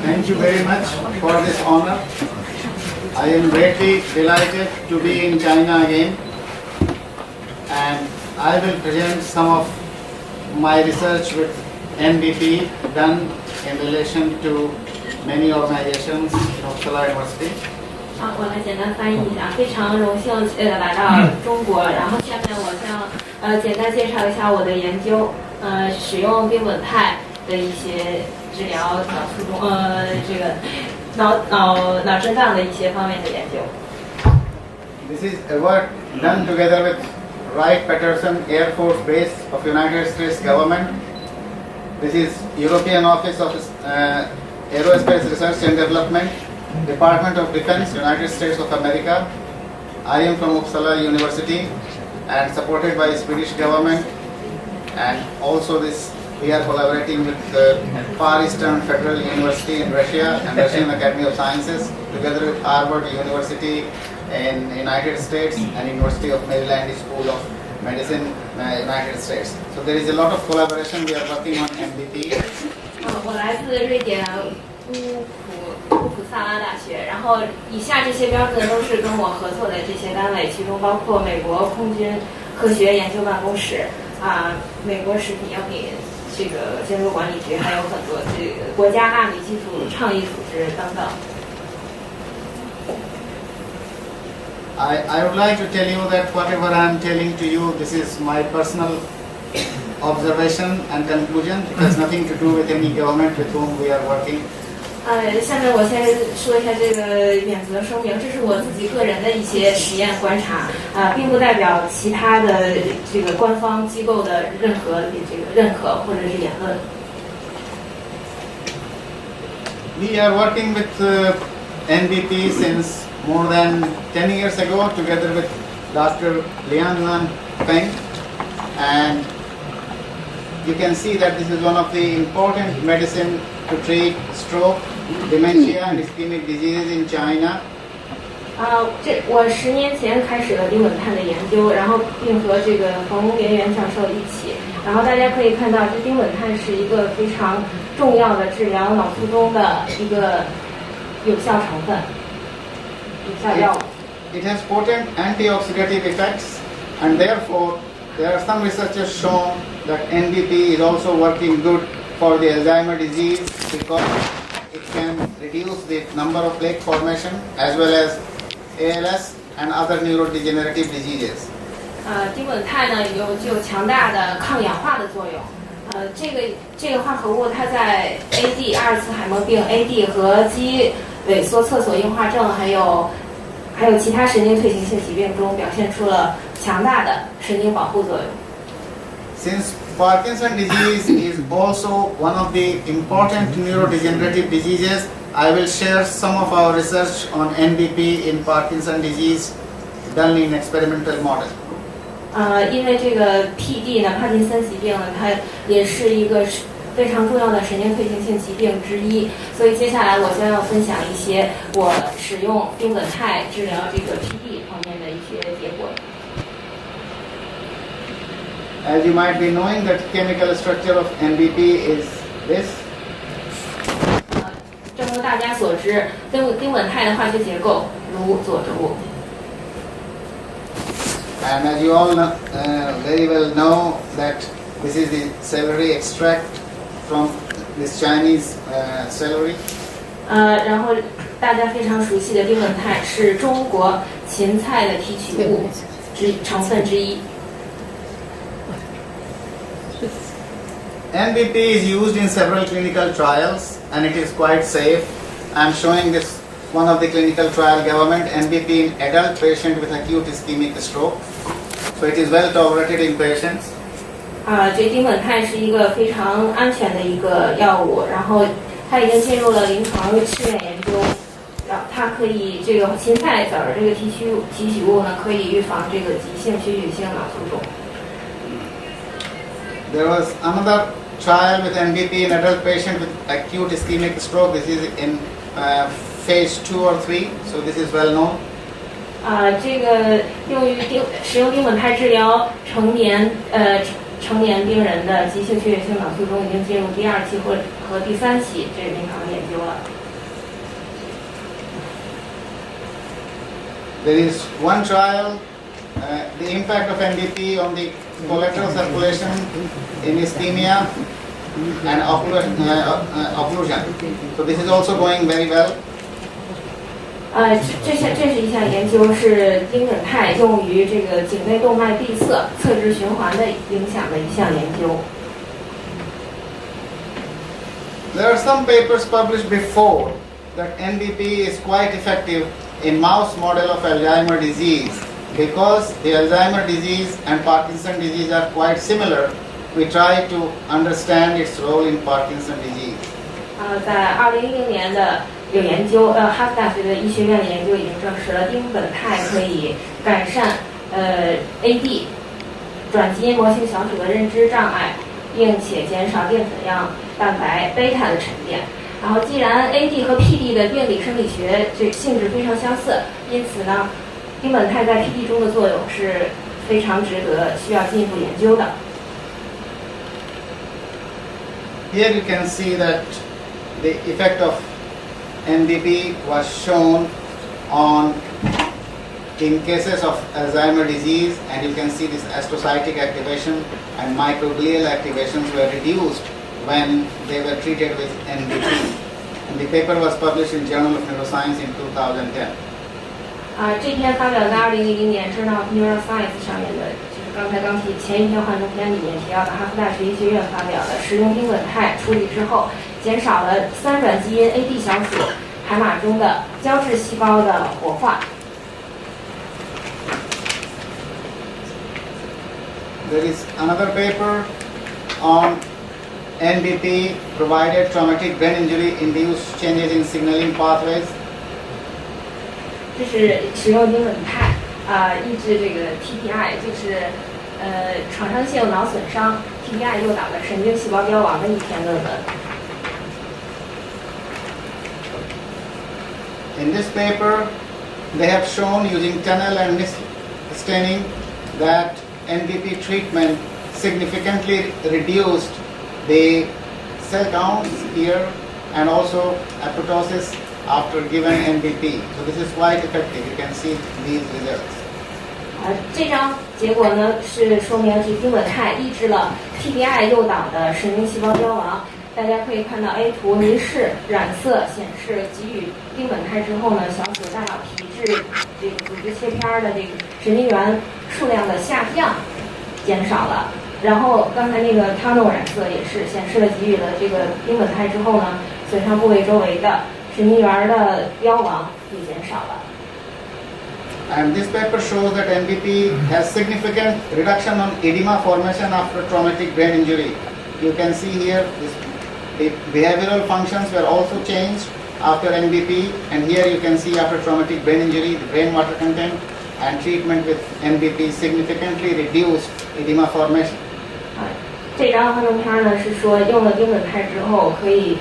Thank you very much for this honor. I am greatly delighted to be in China again, and I will present some of my research with NBP done in relation to many organizations in Uppsala University. 我来简单翻译一下，非常荣幸来到中国，然后下面我将简单介绍一下我的研究，使用丁稳肽的一些治疗脑卒中这个脑震荡的一些方面的研究。This is a work done together with Wright-Patterson Air Force Base of United States Government. This is European Office of Aerospace Research and Development, Department of Defense, United States of America. I am from Uppsala University and supported by Swedish government, and also we are collaborating with the Far Eastern Federal University in Russia and Russian Academy of Sciences, together with Harvard University in United States and University of Maryland School of Medicine, United States. So there is a lot of collaboration. We are working on NBP. 我来自瑞典乌普萨拉大学，然后以下这些标志都是跟我合作的这些单位，其中包括美国空军科学研究办公室美国食品药品这个监督管理局，还有很多这个国家纳米技术倡议组织等等。I would like to tell you that whatever I am telling to you, this is my personal observation and conclusion. It has nothing to do with any government with whom we are working. 下面我先说一下这个免责声明，这是我自己个人的一些实验观察并不代表其他的这个官方机构的任何这个认可或者是言论。We are working with NBP since more than 10 years ago, together with Dr. Liang Feng, and you can see that this is one of the important medicine to treat stroke, dementia and ischemic diseases in China. 我10年前开始了丁稳肽的研究，然后并和这个冯连元教授一起，然后大家可以看到，这丁稳肽是一个非常重要的治疗脑卒中的一个有效成分，有效药物。It has potent antioxidative effects, and therefore there are some researchers shown that NBP is also working good for the Alzheimer's disease because it can reduce the number of plaque formation as well as ALS and other neurodegenerative diseases. 丁稳肽呢具有强大的抗氧化的作用。这个化合物它在 AD 阿尔茨海默病、AD 和肌萎缩侧索硬化症还有其他神经退行性疾病中表现出了强大的神经保护作用。Since Parkinson's disease is also one of the important neurodegenerative diseases, I will share some of our research on NBP in Parkinson's disease done in experimental model. 因为这个 PD 呢，帕金森疾病呢，它也是一个非常重要的神经退行性疾病之一，所以接下来我将要分享一些我使用丁稳肽治疗这个 PD 方面的一些结果。As you might be knowing, that chemical structure of NBP is this. 正如大家所知，丁稳肽的化学结构如左图。And as you all know, very well know that this is the celery extract from this Chinese celery. 然后大家非常熟悉的丁稳肽是中国芹菜的提取物成分之一。NBP is used in several clinical trials and it is quite safe. I am showing this one of the clinical trial government NBP in adult patient with acute ischemic stroke. So it is well tolerated in patients. 这丁苯酞是一个非常安全的一个药物，然后它已经进入了临床试验研究。它可以这个芹菜籽儿这个提取物呢，可以预防这个急性血血性脑卒中。There was another trial with NBP in adult patient with acute ischemic stroke. This is in phase 2 or 3, so this is well known. 这个使用丁苯酞治疗成年病人的急性血液性脑卒中已经进入第2期和第3期这个临床研究了。There is one trial, the impact of NBP on the collateral circulation in ischemia and occlusion. So this is also going very well. 这是一项研究，是丁苯酞用于这个颈内动脉闭塞、侧支循环的影响的一项研究。There are some papers published before that NBP is quite effective in mouse model of Alzheimer's disease. Because the Alzheimer's disease and Parkinson's disease are quite similar, we try to understand its role in Parkinson's disease. 在2010年的有研究，哈佛大学的医学院的研究已经证实了丁苯酞可以改善AD 转基因模型小鼠的认知障碍，并且减少淀粉样蛋白贝塔的沉淀。然后，既然 AD 和 PD 的病理生理学这性质非常相似，因此呢，丁苯酞在 PD 中的作用是非常值得需要进一步研究的。Here you can see that the effect of NBP was shown in cases of Alzheimer's disease, and you can see this astrocytic activation and microglial activations were reduced when they were treated with NBP. And the paper was published in Journal of Neuroscience in 2010. 这篇发表在2010年 Journal of Neuroscience 上面的，就是刚才前一篇幻灯片里面提到的哈佛大学医学院发表的，使用丁苯酞处理之后，减少了3转基因 AD 小鼠海马中的胶质细胞的活化。There is another paper on NBP provided traumatic brain injury induced changes in signaling pathways. 这是使用丁苯酞抑制这个 TBI， 就是创伤性脑损伤 TBI 诱导的神经细胞凋亡的一篇论文。In this paper, they have shown using tunnel and mist staining that NBP treatment significantly reduced the cell counts here and also apoptosis after given NBP. So this is quite effective. You can see these results. 这张结果呢是说明这丁苯酞抑制了 TBI 诱导的神经细胞凋亡。大家可以看到 A 图凝视染色显示，给予丁苯酞之后呢，小鼠大脑皮质这个组织切片的这个神经元数量的下降减少了。然后刚才那个 tunnel 染色也是显示了给予了这个丁苯酞之后呢，损伤部位周围的神经元的凋亡也减少了。And this paper shows that NBP has significant reduction on edema formation after traumatic brain injury. You can see here the behavioral functions were also changed after NBP, and here you can see after traumatic brain injury, the brain water content and treatment with NBP significantly reduced edema formation. 这张幻灯片呢是说用了丁苯酞之后可以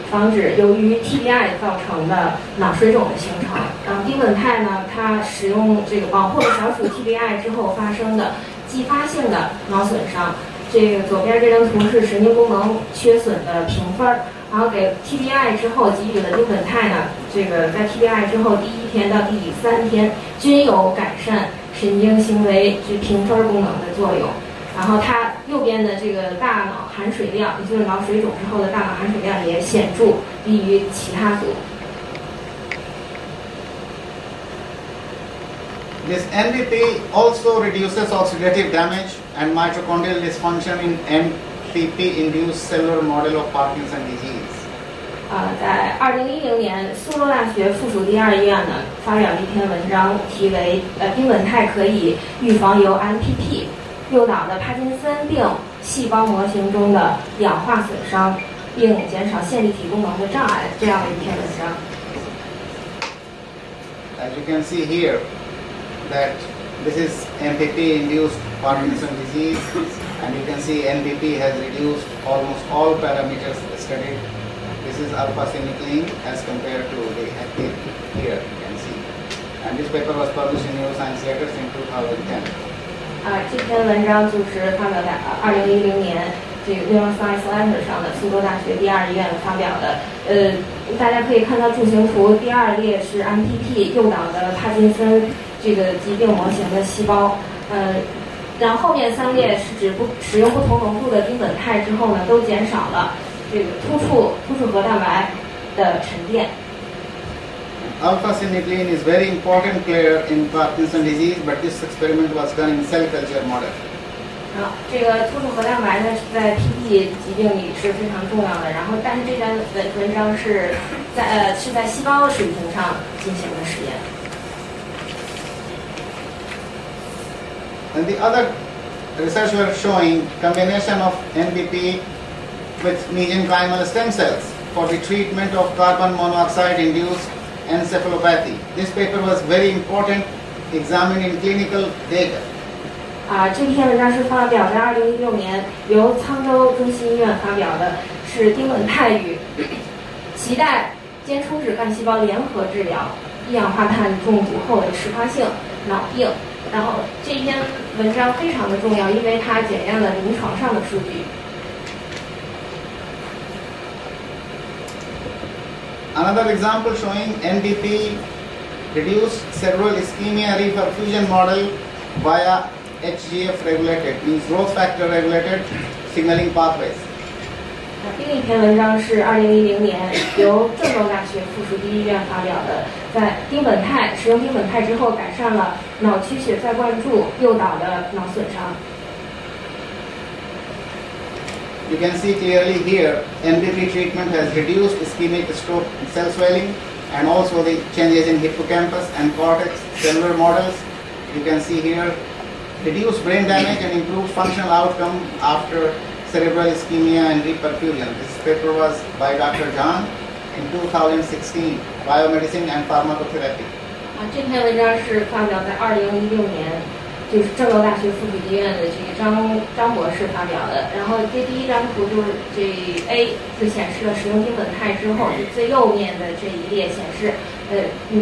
防止由于 TBI 造成的脑水肿的形成。然后丁苯酞呢，它使用这个保护了小鼠 TBI 之后发生的继发性的脑损伤。这个左边这张图是神经功能缺损的评分，然后给 TBI 之后给予了丁苯酞呢，这个在 TBI 之后第1天到第3天均有改善神经行为评分功能的作用。然后它右边的这个大脑含水量，也就是脑水肿之后的大脑含水量也显著低于其他组。This NBP also reduces oxidative damage and mitochondrial dysfunction in MPP-induced cellular model of Parkinson's disease. 在2010年，苏州大学附属第二医院呢发表了一篇文章，题为丁苯酞可以预防由 NBP 诱导的帕金森病细胞模型中的氧化损伤，并减少线粒体功能的障碍这样的一篇文章。As you can see here, that this is NBP-induced Parkinson's disease, and you can see NBP has reduced almost all parameters studied. This is alpha-synuclein as compared to the active here, you can see. And this paper was published in Neuroscience Letters in 2010. 这篇文章就是发表在2010年这个 Neuroscience Letters 上的苏州大学第二医院发表的。大家可以看到柱形图，第二列是 NBP 诱导的帕金森这个疾病模型的细胞，然后后面3列是指使用不同浓度的丁苯酞之后呢，都减少了这个突触核蛋白的沉淀。Alpha-synuclein is very important player in Parkinson's disease, but this experiment was done in cell culture model. 这个突触核蛋白呢，在 PD 疾病里是非常重要的。然后，但是这篇文章是在细胞水平上进行的实验。And the other research were showing combination of NBP with mesenchymal stem cells for the treatment of carbon monoxide-induced encephalopathy. This paper was very important, examined in clinical data. 这篇文章是发表在2016年，由沧州中心医院发表的，是丁苯酞与脐带间充质干细胞联合治疗一氧化碳中毒后的迟发性脑病。然后这篇文章非常的重要，因为它检验了临床上的数据。Another example showing NBP reduced cerebral ischemia reperfusion model via HGF regulated, means growth factor regulated signaling pathways. 另一篇文章是2010年由郑州大学附属第一医院发表的，在使用丁苯酞之后改善了脑区血塞灌注诱导的脑损伤。You can see clearly here, NBP treatment has reduced ischemic stroke cell swelling and also the changes in hippocampus and cortex cellular models. You can see here reduced brain damage and improved functional outcome after cerebral ischemia and reperfusion. This paper was by Dr. Zhang in 2016, Biomedicine and Pharmacotherapy. 这篇文章是发表在2016年，就是郑州大学附属医院的这个张博士发表的。然后这第一张图就是这 A 就显示了使用丁苯酞之后，就最右面的这一列显示，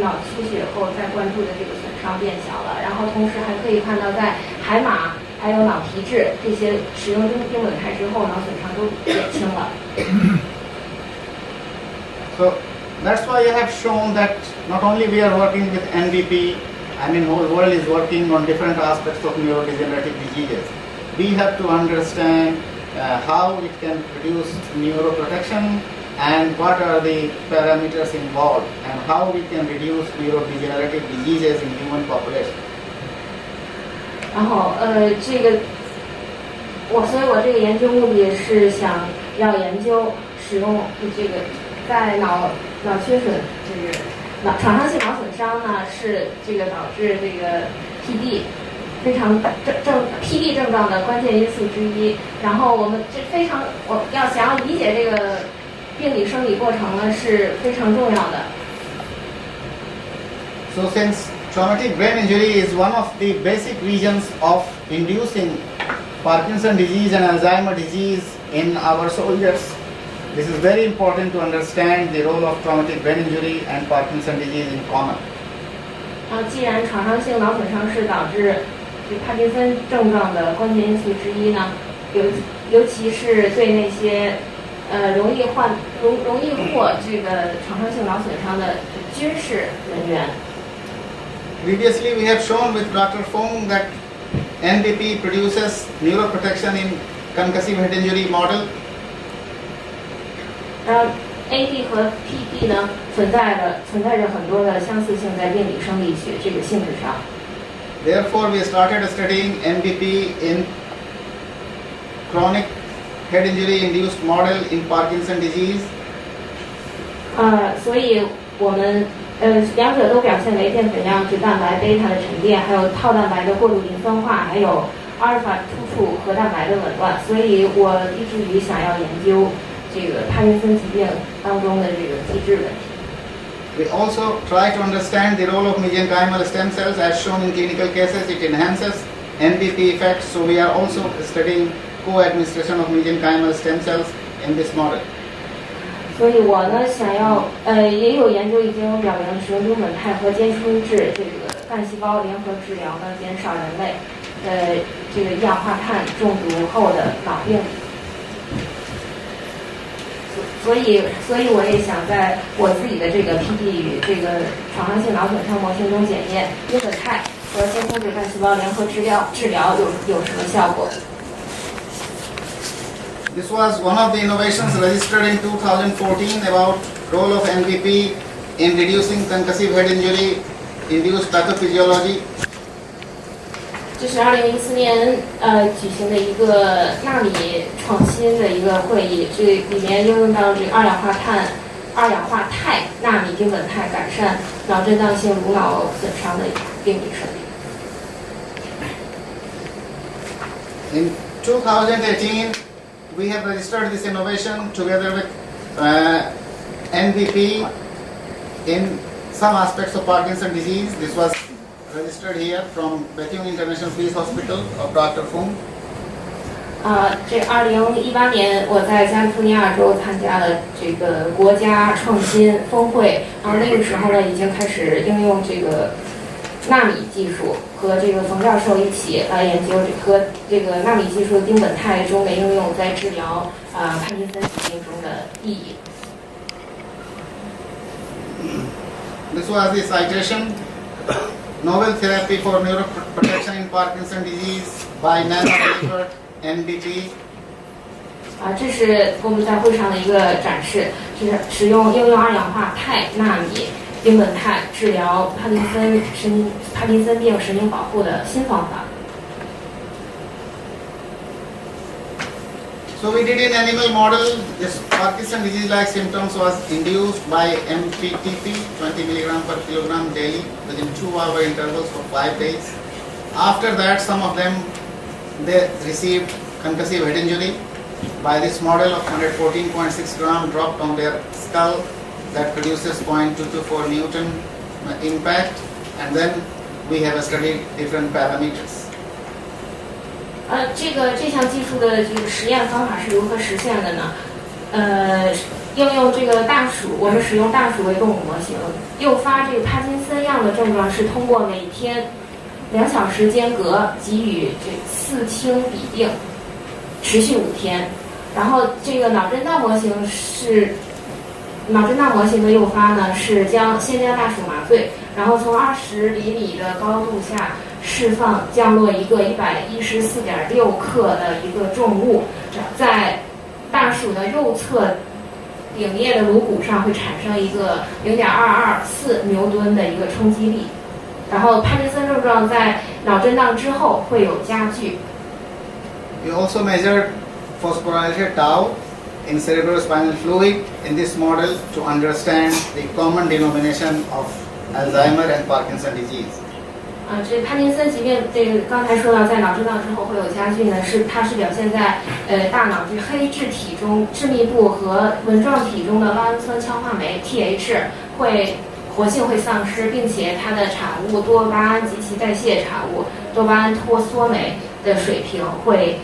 脑出血后再灌注的这个损伤变小了。然后同时还可以看到在海马还有脑皮质这些使用丁苯酞之后，脑损伤都减轻了。So that's why I have shown that not only we are working with NBP, I mean whole world is working on different aspects of neurodegenerative diseases. We have to understand how it can produce neuroprotection and what are the parameters involved and how we can reduce neurodegenerative diseases in human population. 然后所以我这个研究目的是想要研究使用这个在脑缺损这个创伤性脑损伤呢，是这个导致这个 PD 非常PD 症状的关键因素之一。然后我想要理解这个病理生理过程呢，是非常重要的。So since traumatic brain injury is one of the basic reasons of inducing Parkinson's disease and Alzheimer's disease in our soldiers, this is very important to understand the role of traumatic brain injury and Parkinson's disease in common. 既然创伤性脑损伤是导致帕金森症状的关键因素之一呢，尤其是对那些容易获这个创伤性脑损伤的军事人员。Previously, we have shown with Dr. Fong that NBP produces neuroprotection in concussive head injury model. AD 和 PD 呢存在着很多的相似性，在病理生理学这个性质上。Therefore, we started studying NBP in chronic head injury induced model in Parkinson's disease. 所以我们两者都表现为淀粉样质蛋白贝塔的沉淀，还有套蛋白的过度磷酸化，还有阿尔法突触核蛋白的紊乱。所以我立志于想要研究这个帕金森疾病当中的这个机制问题。We also try to understand the role of mesenchymal stem cells as shown in clinical cases. It enhances NBP effects. So we are also studying co-administration of mesenchymal stem cells in this model. 所以我呢想要也有研究已经表明使用丁苯酞和间充质这个干细胞联合治疗呢，减少人类这个一氧化碳中毒后的脑病。所以我也想在我自己的这个 PD 与这个创伤性脑损伤模型中检验丁苯酞和间充质干细胞联合治疗有什么效果。This was one of the innovations registered in 2014 about role of NBP in reducing concussive head injury induced pathophysiology. 这是2014年举行的一个纳米创新的一个会议，这里面应用到这个二氧化钛纳米丁苯酞改善脑震荡性颅脑损伤的病理设计。In 2018, we have registered this innovation together with NBP in some aspects of Parkinson's disease. This was registered here from Bethune International Police Hospital of Dr. Fung. 这2018年我在加利福尼亚州参加了这个国家创新峰会，然后那个时候呢已经开始应用这个纳米技术，和这个冯教授一起来研究和这个纳米技术丁苯酞中的应用在治疗帕金森疾病中的意义。This was the citation. Novel therapy for neuroprotection in Parkinson's disease by nano-delivered NBP. 这是我们在会上的一个展示，是应用二氧化钛纳米丁苯酞治疗帕金森病神经保护的新方法。So we did in animal model. This Parkinson's disease-like symptoms was induced by MPTP 20 mg per kilogram daily within 2-hour intervals for 5 days. After that, some of them they received concussive head injury by this model of 114.6 gram dropped on their skull that produces 0.224 Newton impact, and then we have studied different parameters. 这项技术的这个实验方法是如何实现的呢？应用这个大鼠，我们使用大鼠为动物模型，诱发这个帕金森样的症状是通过每天2小时间隔给予这4氢吡啶，持续5天。然后这个脑震荡模型的诱发呢，是先将大鼠麻醉，然后从20厘米的高度下释放降落一个114.6克的一个重物，在大鼠的右侧顶叶的颅骨上会产生一个0.224牛顿的一个冲击力，然后帕金森症状在脑震荡之后会有加剧。We also measured phosphorylated tau in cerebrospinal fluid in this model to understand the common denomination of Alzheimer and Parkinson's disease. 这帕金森疾病，这个刚才说到，在脑震荡之后会有加剧呢，它是表现在大脑这黑质体中致密部和纹状体中的酪氨酸羟化酶 TH 活性会丧失，并且它的产物多巴胺及其代谢产物多巴胺脱羧酶的水平会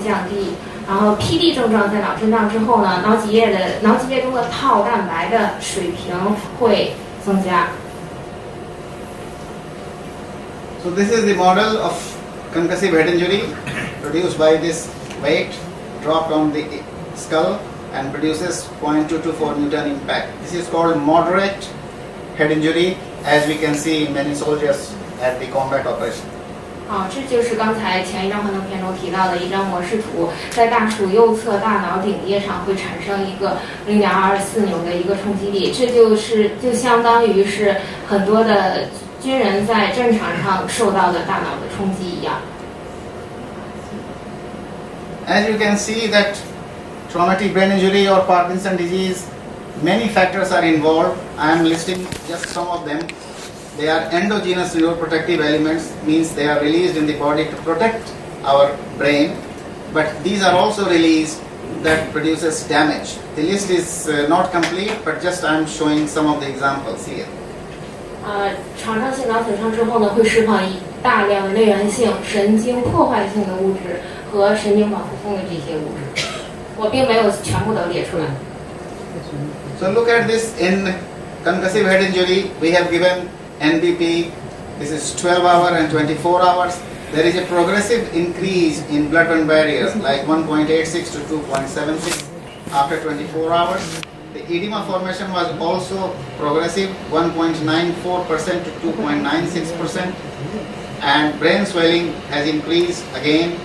降低。然后 PD 症状在脑震荡之后呢，脑脊液中的套蛋白的水平会增加。So this is the model of concussive head injury produced by this weight dropped on the skull and produces 0.224 Newton impact. This is called moderate head injury, as we can see in many soldiers at the combat operation. 这就是刚才前一张幻灯片中提到的一张模式图，在大鼠右侧大脑顶叶上会产生一个0.224牛的一个冲击力，这就相当于是很多的军人在战场上受到的大脑的冲击一样。As you can see that traumatic brain injury or Parkinson's disease Many factors are involved. I am listing just some of them. They are endogenous neuroprotective elements, means they are released in the body to protect our brain, but these are also released that produces damage. The list is not complete, but just I am showing some of the examples here. 创伤性脑损伤之后呢，会释放大量的类源性、神经破坏性的物质和神经保护性的这些物质。我并没有全部都列出来。So look at this in concussive head injury. We have given NBP. This is 12 hours and 24 hours. There is a progressive increase in blood-brain barrier, like 1.86 to 2.76 after 24 hours. The edema formation was also progressive, 1.94% to 2.96%. And brain swelling has increased again,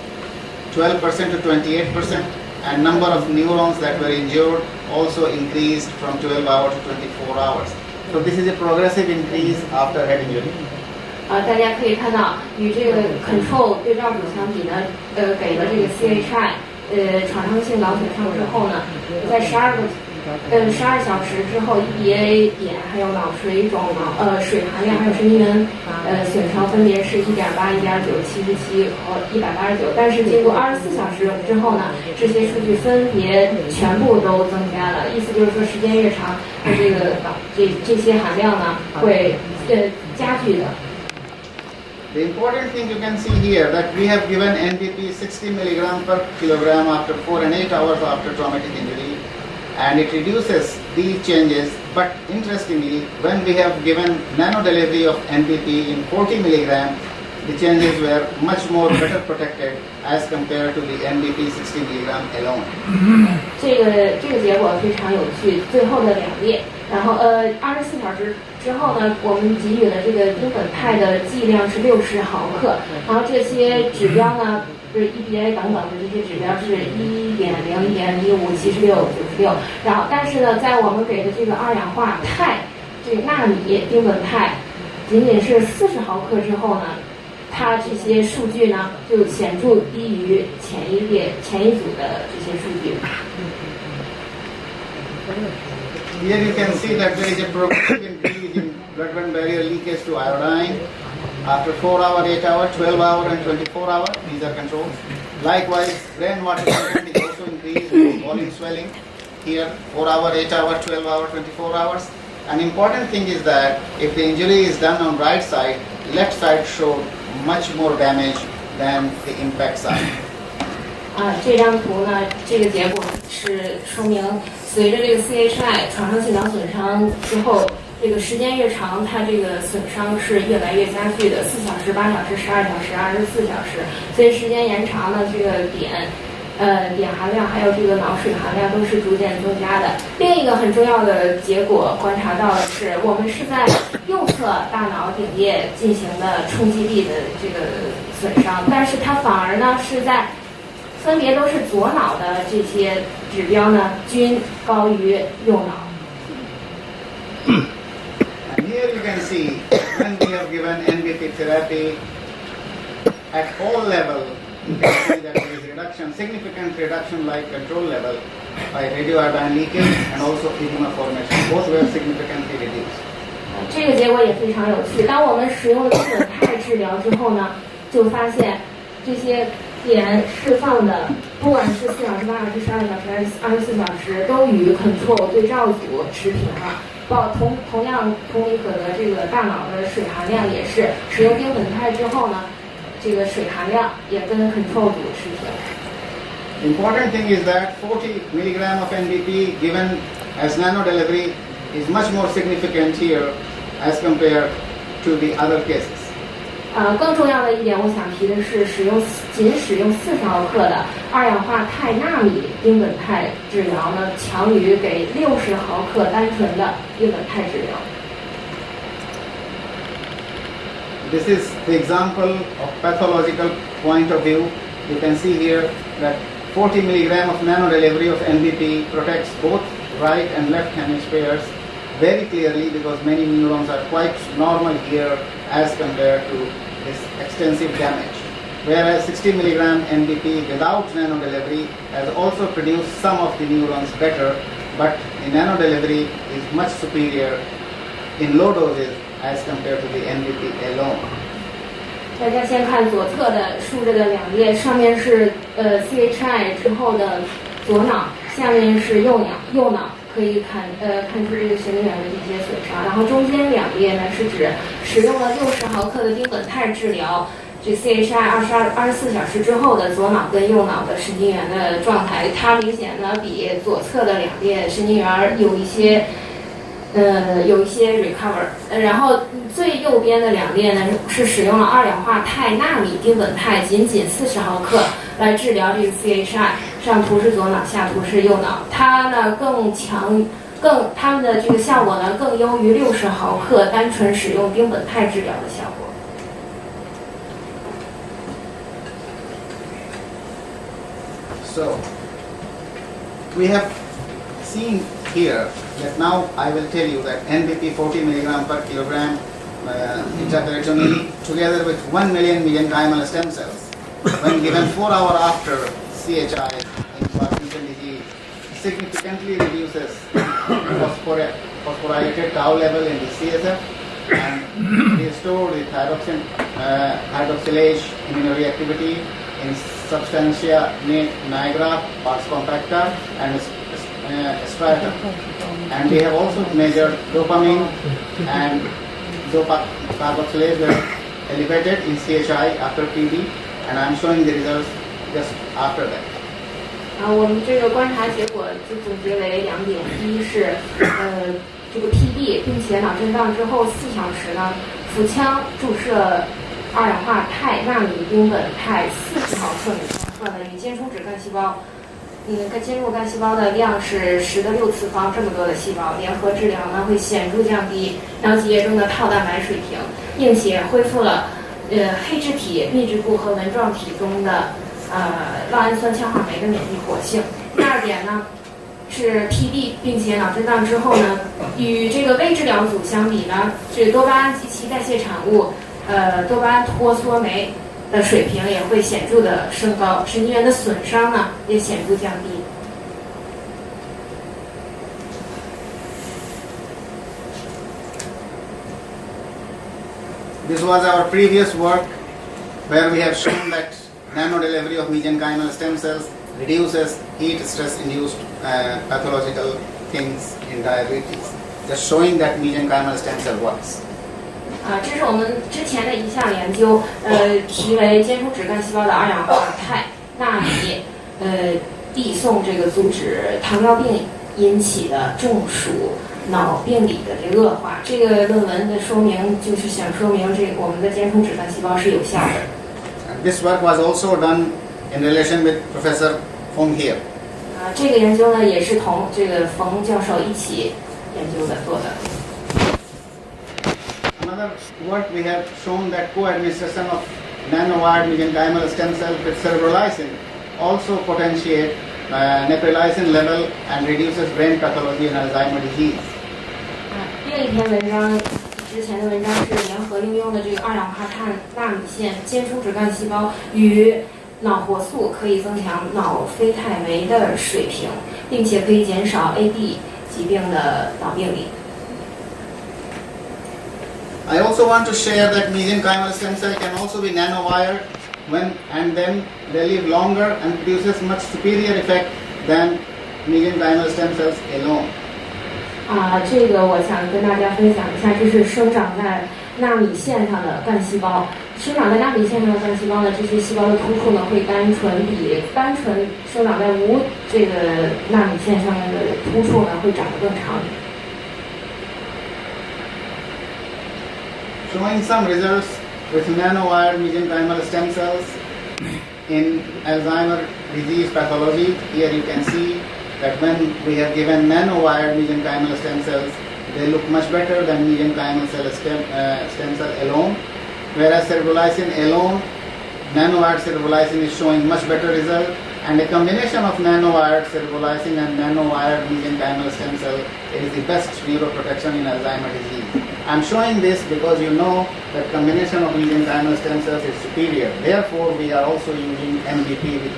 12% to 28%. And number of neurons that were injured also increased from 12 hours to 24 hours. So this is a progressive increase after head injury. 大家可以看到，与这个 control 对照组相比呢，给了这个 CHI 创伤性脑损伤之后呢，在12小时之后 EBA 点还有脑水肿、水含量还有神经元损伤分别是1.8、1.9、77和189，但是经过24小时之后呢，这些数据分别全部都增加了，意思就是说时间越长，它这些含量呢会加剧的。The important thing you can see here that we have given NBP 60 milligram per kilogram after 4 and 8 hours after traumatic injury, and it reduces these changes. But interestingly, when we have given nano delivery of NBP in 40 milligram, the changes were much more better protected as compared to the NBP 60 milligram alone. 这个结果非常有趣，最后的2列，然后24小时之后呢，我们给予了这个丁苯酞的剂量是60毫克，然后这些指标呢，就是 EBA 等等的这些指标是1.0、1.15、76、96，然后但是呢，在我们给的这个二氧化钛，这个纳米丁苯酞，仅仅是40毫克之后呢，它这些数据呢就显著低于前一组的这些数据。Here you can see that there is a progressive increase in blood-brain barrier leakage to iodine after 4 hours, 8 hours, 12 hours and 24 hours. These are controls. Likewise, brain water content is also increased with volume swelling. Here 4 hours, 8 hours, 12 hours, 24 hours. An important thing is that if the injury is done on right side, left side showed much more damage than the impact side. 这张图呢，这个结果是说明，随着这个 CHI 创伤性脑损伤之后，这个时间越长，它这个损伤是越来越加剧的，4小时、8小时、12小时、24小时，随着时间延长呢，这个碘含量还有这个脑水含量都是逐渐增加的。另一个很重要的结果观察到的是，我们是在右侧大脑顶叶进行的冲击力的这个损伤，但是它反而呢是在分别都是左脑的这些指标呢均高于右脑。And here you can see when we have given NBP therapy at all levels, you can see that there is reduction, significant reduction like control level by radioiodine leakage and also edema formation. Both were significantly reduced. 这个结果也非常有趣。当我们使用了丁苯酞治疗之后呢，就发现这些碘释放的，不管是4小时、8小时、12小时还是24小时，都与 control 对照组持平了。同样同理可得，这个大脑的水含量也是使用丁苯酞之后呢，这个水含量也跟 control 组持平。Important thing is that 40 milligram of NBP given as nano delivery is much more significant here as compared to the other cases. 更重要的一点，我想提的是，仅使用40毫克的二氧化钛纳米丁苯酞治疗呢，强于给60毫克单纯的丁苯酞治疗。This is the example of pathological point of view. You can see here that 40 milligram of nano delivery of NBP protects both right and left hemispheres very clearly because many neurons are quite normal here as compared to this extensive damage. Whereas 60 milligram NBP without nano delivery has also produced some of the neurons better, but in nano delivery is much superior in low doses as compared to the NBP alone. 大家先看左侧的竖着的两列，上面是CHI 之后的左脑，下面是右脑，可以看出这个神经元的这些损伤。然后中间两列呢是指使用了60毫克的丁苯酞治疗，这 CHI 24小时之后的左脑跟右脑的神经元的状态，它明显呢比左侧的两列神经元有一些 recover， 然后最右边的两列呢是使用了2氧化钛纳米丁苯酞，仅40毫克来治疗这个 CHI， 上图是左脑，下图是右脑，它呢它们的这个效果呢更优于60毫克单纯使用丁苯酞治疗的效果。So, we have seen here that now I will tell you that NBP 40 milligram per kilogram intraperitoneally together with 1 million mesenchymal stem cells when given 4 hours after CHI in Parkinson's disease significantly reduces phosphorylated tau level in the CSF and restore the hydroxylase immunoreactivity in substantia nigra, pars compacta and strata. And we have also measured dopamine and carboxylase were elevated in CHI after PD, and I am showing the results just after that. 我们这个观察结果就总结为2点，第一是这个 PD， 并且脑震荡之后4小时呢，腹腔注射2氧化钛纳米丁苯酞40毫克每千克呢，与间充质干细胞，间充干细胞的量是10的6次方，这么多的细胞联合治疗呢，会显著降低脑脊液中的套蛋白水平，并且恢复了黑质体、密质部和纹状体中的酪氨酸羟化酶的免疫活性。第二点呢是 PD， 并且脑震荡之后呢，与这个微治疗组相比呢，这个多巴胺及其代谢产物多巴胺脱羧酶的水平也会显著的升高，神经元的损伤呢也显著降低。This was our previous work where we have shown that nano delivery of mesenchymal stem cells reduces heat stress induced pathological things in diabetes. Just showing that mesenchymal stem cell works. 这是我们之前的一项研究，题为间充质干细胞的2氧化钛纳米递送这个阻止糖尿病引起的中枢脑病理的这个恶化。这个论文的说明就是想说明这个我们的间充质干细胞是有效的。This work was also done in relation with Professor Feng here. 这个研究呢也是同这个冯教授一起研究的做的。Another work we have shown that co-administration of nanowired mesenchymal stem cells with cerebrolysine also potentiate neprilysin level and reduces brain pathology in Alzheimer's disease. 另一篇文章，之前的文章是联合应用的这个2氧化碳纳米线间充质干细胞与脑活素，可以增强脑啡肽酶的水平，并且可以减少 AD 疾病的脑病理。I also want to share that mesenchymal stem cell can also be nanowired and then they live longer and produces much superior effect than mesenchymal stem cells alone. 这个我想跟大家分享一下，这是生长在纳米线上的干细胞。生长在纳米线上的干细胞呢，这些细胞的突触呢会比单纯生长在无这个纳米线上面的突触呢会长得更长。Showing some results with nanowired mesenchymal stem cells in Alzheimer's disease pathology. Here you can see that when we have given nanowired mesenchymal stem cells, they look much better than mesenchymal stem cell alone. Whereas cerebrolysin alone, nanowired cerebrolysin is showing much better result, and a combination of nanowired cerebrolysin and nanowired mesenchymal stem cell is the best neuroprotection in Alzheimer's disease. I am showing this because you know that combination of mesenchymal stem cells is superior. Therefore, we are also using NBP with